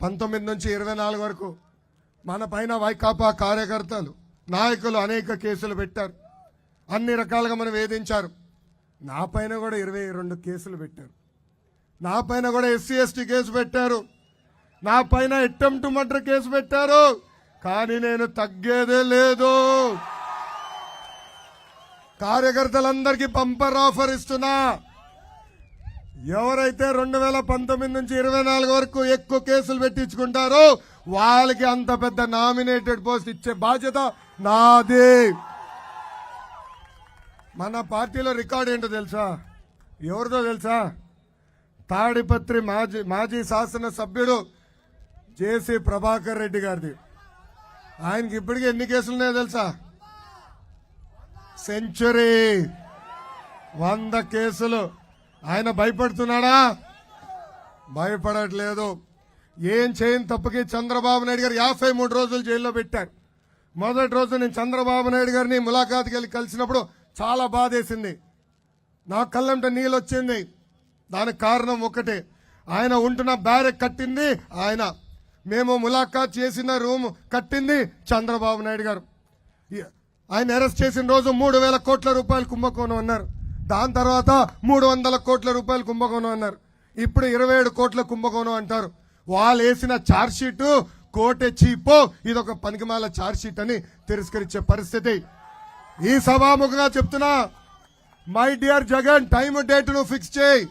19 నుంచి 24 వరకు మన పైన వైకాపా కార్యకర్తలు నాయకులు అనేక కేసులు పెట్టారు. అన్ని రకాలుగా మనం వేధించారు. నా పైన కూడా 22 కేసులు పెట్టారు. నా పైన కూడా ఎస్సీ ఎస్టీ కేసు పెట్టారు. నా పైన అటెంప్ట్ మర్డర్ కేసు పెట్టారు. కానీ నేను తగ్గేదే లేదు. కార్యకర్తలందరికీ బంపర్ ఆఫర్ ఇస్తున్నా. ఎవరైతే 2019 నుంచి 24 వరకు ఎక్కువ కేసులు పెట్టించుకుంటారో వాళ్ళకి అంత పెద్ద నామినేటెడ్ పోస్ట్ ఇచ్చే బాధ్యత నాది. మన పార్టీలో రికార్డు ఏంటో తెలుసా? ఎవరిదో తెలుసా? తాడిపత్రి మాజీ శాసన సభ్యుడు జేసీ ప్రభాకర్ రెడ్డి గారిది. ఆయనకి ఇప్పటికీ ఎన్ని కేసులు ఉన్నాయో తెలుసా? సెంచరీ, 100 కేసులు. ఆయన భయపడుతున్నాడా? భయపడట్లేదు. ఏం చేయని తప్పుకి చంద్రబాబు నాయుడు గారు 53 రోజులు జైల్లో పెట్టారు. మొదటి రోజు నేను చంద్రబాబు నాయుడు గారిని ములాఖాత్కి వెళ్ళి కలిసినప్పుడు చాలా బాధేసింది. నా కళ్ళంట నీళ్ళు వచ్చింది. దానికి కారణం ఒకటే, ఆయన ఉంటున్న బ్యారెక్ కట్టింది ఆయన. మేము ములాఖాత్ చేసిన రూమ్ కట్టింది చంద్రబాబు నాయుడు గారు. ఆయన అరెస్ట్ చేసిన రోజు 3,000 కోట్ల రూపాయలు కుంభకోణం అన్నారు. దాని తర్వాత 300 కోట్ల రూపాయలు కుంభకోణం అన్నారు. ఇప్పుడు 27 కోట్ల కుంభకోణం అంటారు. వాళ్ళు వేసిన ఛార్జ్ షీట్ కోటే చీపో, ఇదొక పనికిమాల ఛార్జ్ షీట్ అని తిరస్కరించే పరిస్థితి. ఈ సభాముఖంగా చెప్తున్నా, my dear Jagan, time date ను ఫిక్స్ చేయి.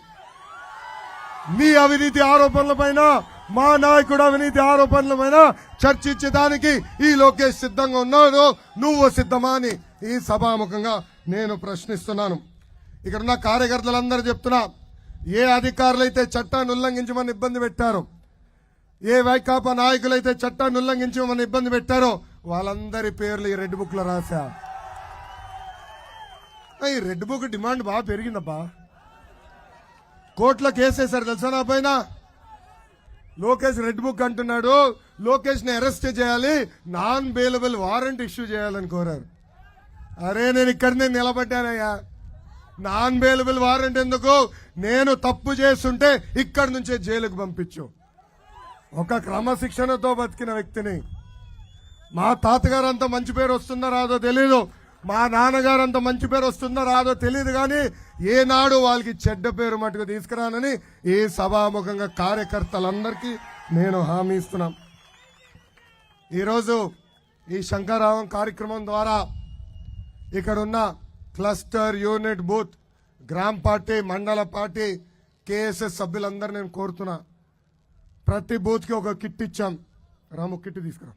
నీ అవినీతి ఆరోపణల పైన, మా నాయకుడు అవినీతి ఆరోపణల పైన చర్చించడానికి ఈ లోకేష్ సిద్ధంగా ఉన్నాడు. నువ్వు సిద్ధమా అని ఈ సభాముఖంగా నేను ప్రశ్నిస్తున్నాను. ఇక్కడున్న కార్యకర్తలందరూ చెప్తున్నా, ఏ అధికారులైతే చట్టాన్ని ఉల్లంఘించమని ఇబ్బంది పెట్టారో, ఏ వైకాపా నాయకులైతే చట్టాన్ని ఉల్లంఘించమని ఇబ్బంది పెట్టారో వాళ్ళందరి పేర్లు ఈ రెడ్ బుక్ లో రాశా. ఈ రెడ్ బుక్ డిమాండ్ బాగా పెరిగిందబ్బా. కోర్టులో కేసేశారు తెలుసా నా పైన. లోకేష్ రెడ్ బుక్ అంటున్నాడు, లోకేష్ ని అరెస్ట్ చేయాలి, నాన్ బెయిలబుల్ వారెంట్ ఇష్యూ చేయాలని కోరారు. అరే నేను ఇక్కడనే నిలబడ్డానయ్యా. నాన్ బెయిలబుల్ వారెంట్ ఎందుకు? నేను తప్పు చేస్తుంటే ఇక్కడి నుంచే జైలుకు పంపించు. ఒక క్రమశిక్షణతో బతికిన వ్యక్తిని. మా తాతగారు అంత మంచి పేరు వస్తుందో రాదో తెలీదు, మా నాన్నగారు అంత మంచి పేరు వస్తుందో రాదో తెలియదు, కానీ ఏనాడు వాళ్ళకి చెడ్డ పేరు మటుకు తీసుకురానని ఈ సభాముఖంగా కార్యకర్తలందరికీ నేను హామీ ఇస్తున్నాం. ఈరోజు ఈ శంకరావం కార్యక్రమం ద్వారా ఇక్కడున్న క్లస్టర్, యూనిట్, బూత్, గ్రామ పార్టీ, మండల పార్టీ, కేఎస్ఎస్ సభ్యులందరూ నేను కోరుతున్నా, ప్రతి బూత్ కి ఒక కిట్ ఇచ్చాం. రాము కిట్ తీసుకురా.